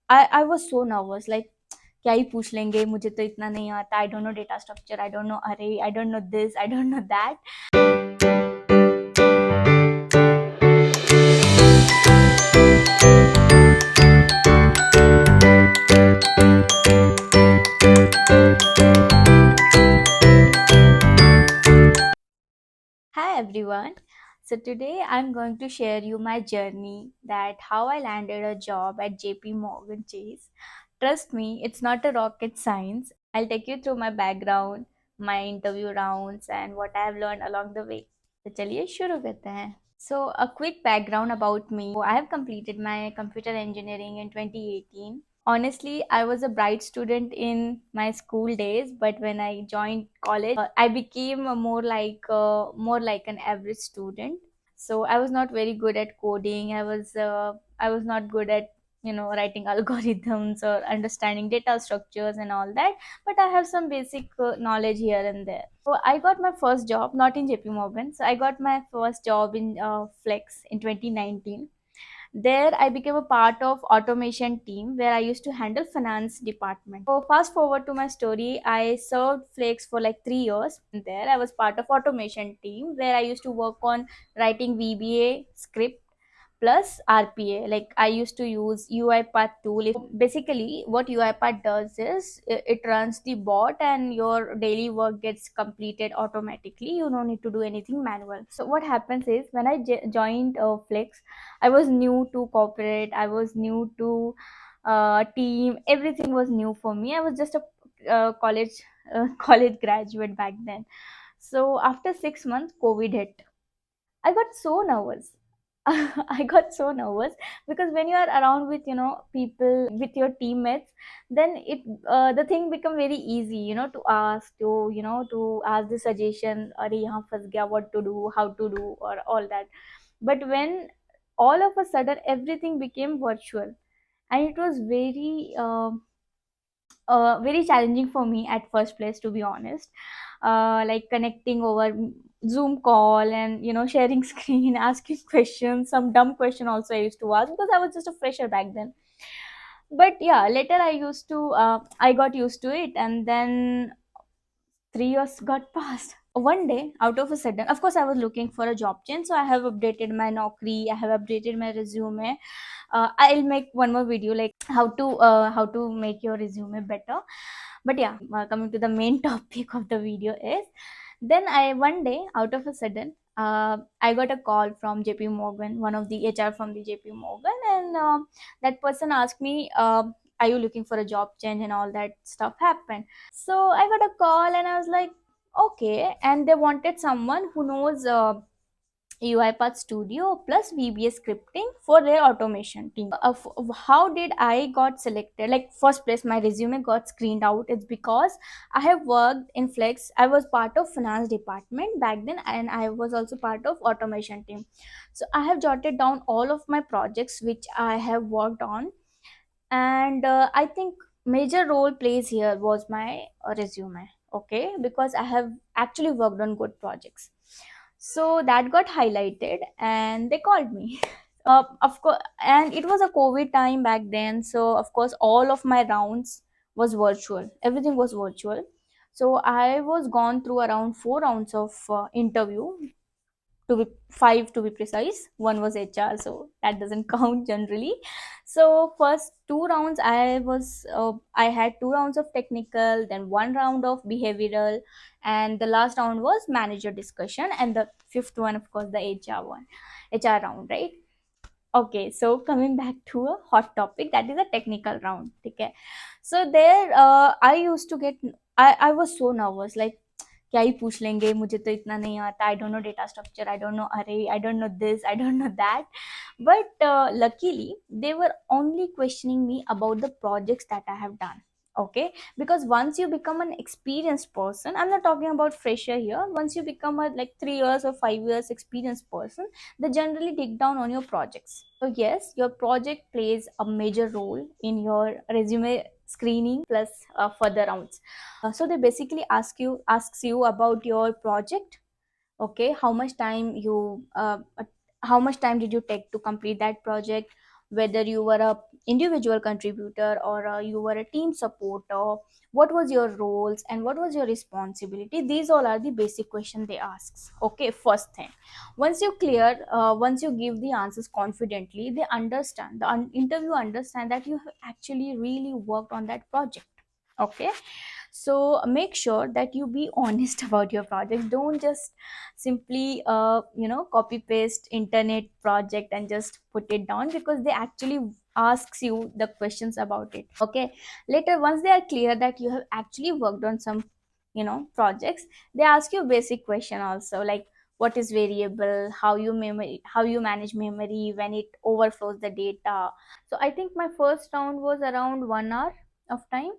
I was so nervous, like क्या ही पूछ लेंगे, मुझे तो इतना नहीं आता, I don't know data structure, I don't know अरे, I don't know this, I don't know that. Hi everyone. So today I'm going to share you my journey, that how I landed a job at JP Morgan Chase. Trust me, it's not a rocket science. I'll take you through my background, my interview rounds and what I've learned along the way. तो चलिए शुरू करते हैं. So a quick background about me. I have completed my computer engineering in 2018. Honestly, I was a bright student in my school days, but when I joined college, I became more like an average student. So I was not very good at coding. I was not good at writing algorithms or understanding data structures and all that. But I have some basic knowledge here and there. So I got my first job not in JP Morgan. So I got my first job in Flex in 2019. There, I became a part of automation team where I used to handle finance department. So fast forward to my story, I served Flakes for like 3 years. There, I was part of automation team where I used to work on writing VBA script plus RPA. Like I used to use UiPath tool. Basically, what UiPath does is it runs the bot and your daily work gets completed automatically. You don't need to do anything manual. So what happens is when I joined Flex, I was new to corporate. I was new to team. Everything was new for me. I was just a college college graduate back then. So after 6 months, COVID hit. I got so nervous. I got so nervous because when you are around with people, with your teammates, then the thing become very easy, to ask the suggestion, अरे यहाँ फंस गया, what to do, how to do, or all that. But when all of a sudden everything became virtual, and it was very challenging for me at first place, to be honest. Like connecting over Zoom call and sharing screen, asking questions, some dumb question also I used to ask because I was just a fresher back then. But yeah, later I got used to it, and then 3 years got passed. One day, out of a sudden, of course, I was looking for a job change, so I have updated my Naukri, I have updated my resume. I'll make one more video like how to make your resume better. But yeah, coming to the main topic of the video is, then I one day out of a sudden, I got a call from JP Morgan, one of the HR from the JP Morgan, and that person asked me, are you looking for a job change, and all that stuff happened. So I got a call and I was like, okay. And they wanted someone who knows UiPath Studio plus VBA scripting for their automation team. How did I got selected? Like first place, my resume got screened out. It's because I have worked in Flex. I was part of finance department back then, and I was also part of automation team. So I have jotted down all of my projects which I have worked on, and I think major role plays here was my resume. Okay, because I have actually worked on good projects, so that got highlighted and they called me. Of course, and it was a COVID time back then, so of course all of my rounds was virtual, everything was virtual. So I was gone through around 4 rounds of interview, to be 5 to be precise. One was HR, so that doesn't count generally. So first 2 rounds, I had 2 rounds of technical, then 1 round of behavioral, and the last round was manager discussion, and the fifth one, of course, the HR round, right? Okay, so coming back to a hot topic, that is a technical round. Okay, so there I used to get, I was so nervous, like क्या ही पूछ लेंगे, मुझे तो इतना नहीं आता, I don't know data structure, I don't know अरे, I don't know this, I don't know that. But luckily they were only questioning me about the projects that I have done. Okay, because once you become an experienced person, I'm not talking about fresher here, once you become a like 3 years or 5 years experienced person, they generally dig down on your projects. So yes, your project plays a major role in your resume screening plus further rounds. So they basically asks you about your project. Okay, how much time did you take to complete that project, whether you were a individual contributor, or you were a team supporter, what was your roles and what was your responsibility. These all are the basic questions they ask. Okay, first thing, once you give the answers confidently, they understand, the interview understand that you have actually really worked on that project. Okay, so make sure that you be honest about your project. Don't just simply copy paste internet project and just put it down, because they actually asks you the questions about it. Okay, later, once they are clear that you have actually worked on some projects, they ask you basic question also, like what is variable, how you manage memory when it overflows the data. So I think my first round was around 1 hour of time,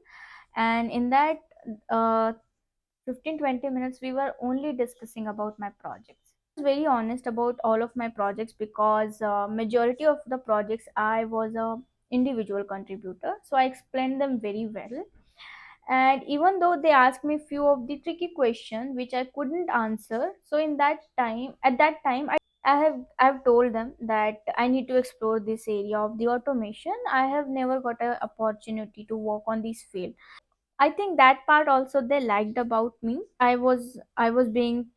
and in that uh, 15-20 minutes we were only discussing about my projects. I was very honest about all of my projects, because majority of the projects I was a individual contributor, so I explained them very well. And even though they asked me few of the tricky questions which I couldn't answer, so in that time at that time I've told them that I need to explore this area of the automation. I have never got an opportunity to work on this field. I think that part also they liked about me. I was being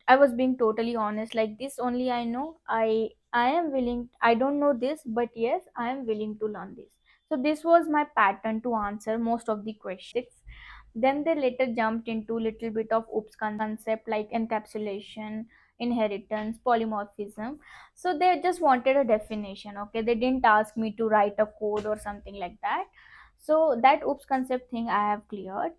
totally honest. Like, this only I know. I am willing. I don't know this, but yes, I am willing to learn this. So this was my pattern to answer most of the questions. Then they later jumped into little bit of oops concept, like encapsulation, inheritance, polymorphism. So they just wanted a definition. Okay, they didn't ask me to write a code or something like that. So that oops concept thing I have cleared.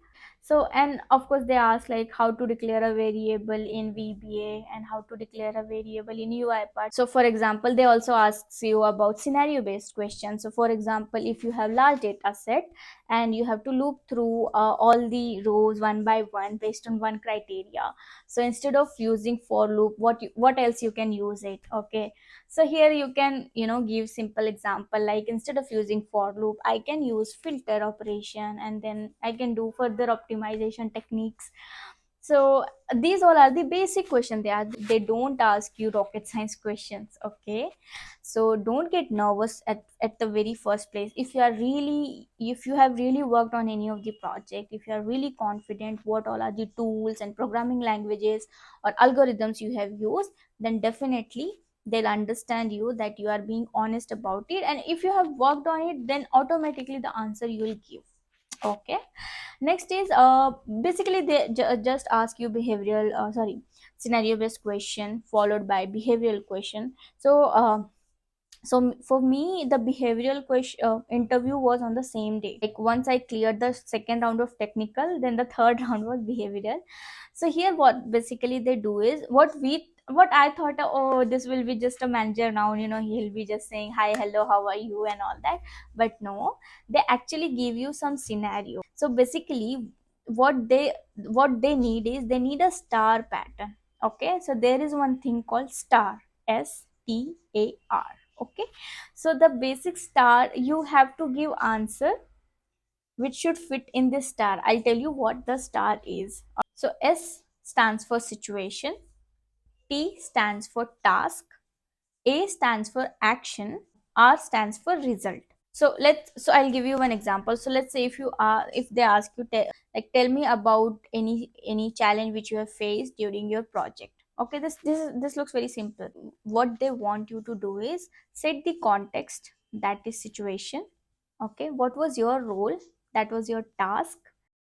So, and of course they ask like how to declare a variable in VBA and how to declare a variable in UiPath. So for example, they also asks you about scenario based questions. So for example, if you have large data set and you have to loop through all the rows one by one based on one criteria, so instead of using for loop, what else you can use it. Okay, so here you can give simple example, like instead of using for loop, I can use filter operation, and then I can do further optimization techniques. So these all are the basic questions. They don't ask you rocket science questions. Okay, so don't get nervous at the very first place. If you have really worked on any of the project, if you are really confident what all are the tools and programming languages or algorithms you have used, then definitely they'll understand you that you are being honest about it. And if you have worked on it, then automatically the answer you will give. Okay, next is basically they just ask you scenario based question followed by behavioral question. So for me, the behavioral question interview was on the same day. Like, once I cleared the second round of technical, then the third round was behavioral. So here what basically they do is, what I thought, oh, this will be just a manager now, he'll be just saying hi, hello, how are you and all that. But no, they actually give you some scenario. So basically what they need is, they need a star pattern. Okay, so there is one thing called star, STAR. Okay, so the basic star, you have to give answer which should fit in this star. I'll tell you what the star is. So S stands for situation, T stands for task, A stands for action, R stands for result. So I'll give you one example. So let's say if they ask you, tell me about any challenge which you have faced during your project. Okay, this looks very simple. What they want you to do is set the context, that is situation. Okay, what was your role, that was your task,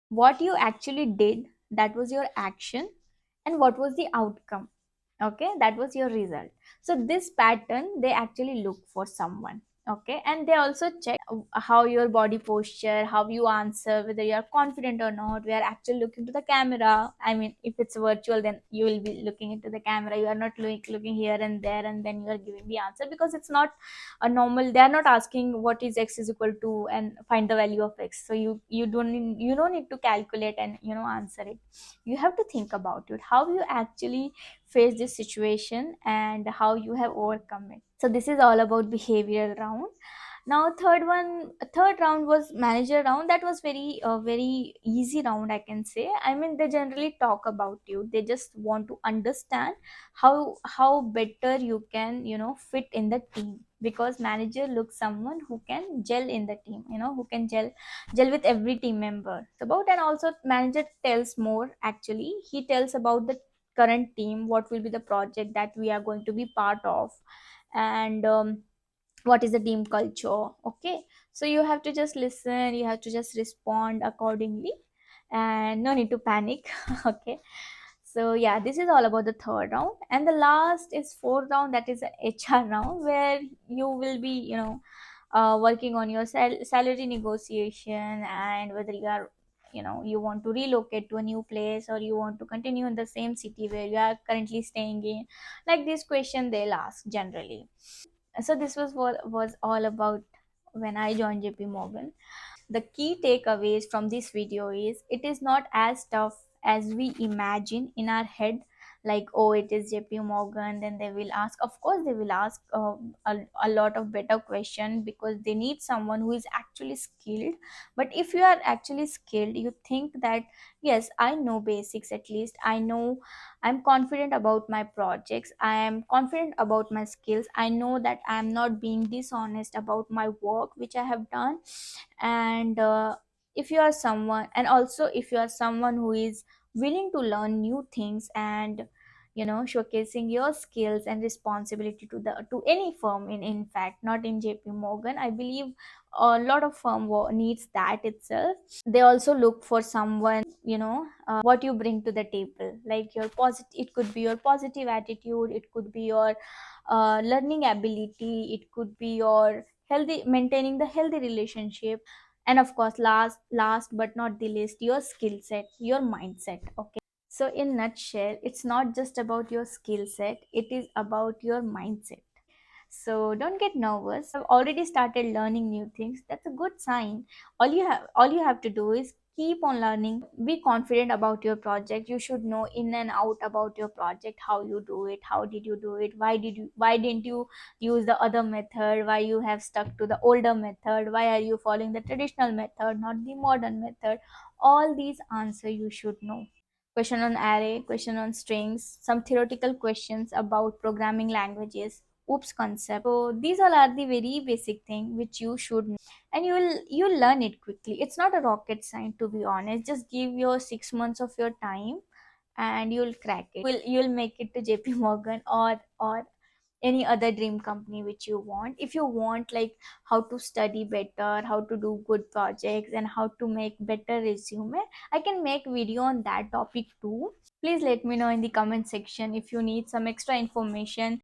what you actually did, that was your action, and what was the outcome. Okay, that was your result. So this pattern they actually look for someone. Okay, and they also check how your body posture, how you answer, whether you are confident or not. We are actually looking to the camera. I mean, if it's virtual, then you will be looking into the camera. You are not looking here and there, and then you are giving the answer, because it's not a normal. They are not asking what is x is equal to and find the value of x. So you don't need to calculate and answer it. You have to think about it, how you actually face this situation and how you have overcome it. So this is all about behavioral round. Now third round was manager round. That was very easy round, I can say. I mean, they generally talk about you. They just want to understand how better you can fit in the team. because manager looks someone who can gel in the team, who can gel with every team member. It's about, and also manager tells more. Actually, he tells about the current team, what will be the project that we are going to be part of, and what is the team culture. Okay, so you have to just listen, you have to just respond accordingly, and no need to panic. Okay, so yeah, this is all about the third round, and the last is fourth round, that is a HR round, where you will be, working on your salary negotiation, and whether you are, you want to relocate to a new place, or you want to continue in the same city where you are currently staying in. Like this question they'll ask generally. So this was what was all about when I joined JP Morgan. The key takeaways from this video is, it is not as tough as we imagine in our head. Like, oh, it is JP Morgan, then they will ask, of course they will ask a lot of better question, because they need someone who is actually skilled. But if you are actually skilled, you think that, yes, I know basics, at least I know, I'm confident about my projects, I am confident about my skills, I know that I am not being dishonest about my work which I have done. And if you are someone, and also if you are someone who is willing to learn new things, and showcasing your skills and responsibility to any firm, in fact not in JP Morgan, I believe a lot of firm needs that itself. They also look for someone, what you bring to the table, like your positive, it could be your positive attitude, it could be your learning ability, it could be your healthy, maintaining the healthy relationship, and of course, last but not the least, your skill set, your mindset. Okay, so in nutshell, it's not just about your skill set, it is about your mindset. So don't get nervous. I've already started learning new things. That's a good sign. All you have to do is keep on learning. Be confident about your project. You should know in and out about your project, how you do it, how did you do it, why didn't you use the other method, why you have stuck to the older method, why are you following the traditional method, not the modern method. All these answer you should know. Question on array, question on strings, some theoretical questions about programming languages, oops concept. So these all are the very basic thing which you should know, and you'll learn it quickly. It's not a rocket science, to be honest. Just give your 6 months of your time, and you'll crack it. You'll make it to JP Morgan, or any other dream company which you want. If you want, like, how to study better, how to do good projects, and how to make better resume, I can make video on that topic too. Please let me know in the comment section if you need some extra information.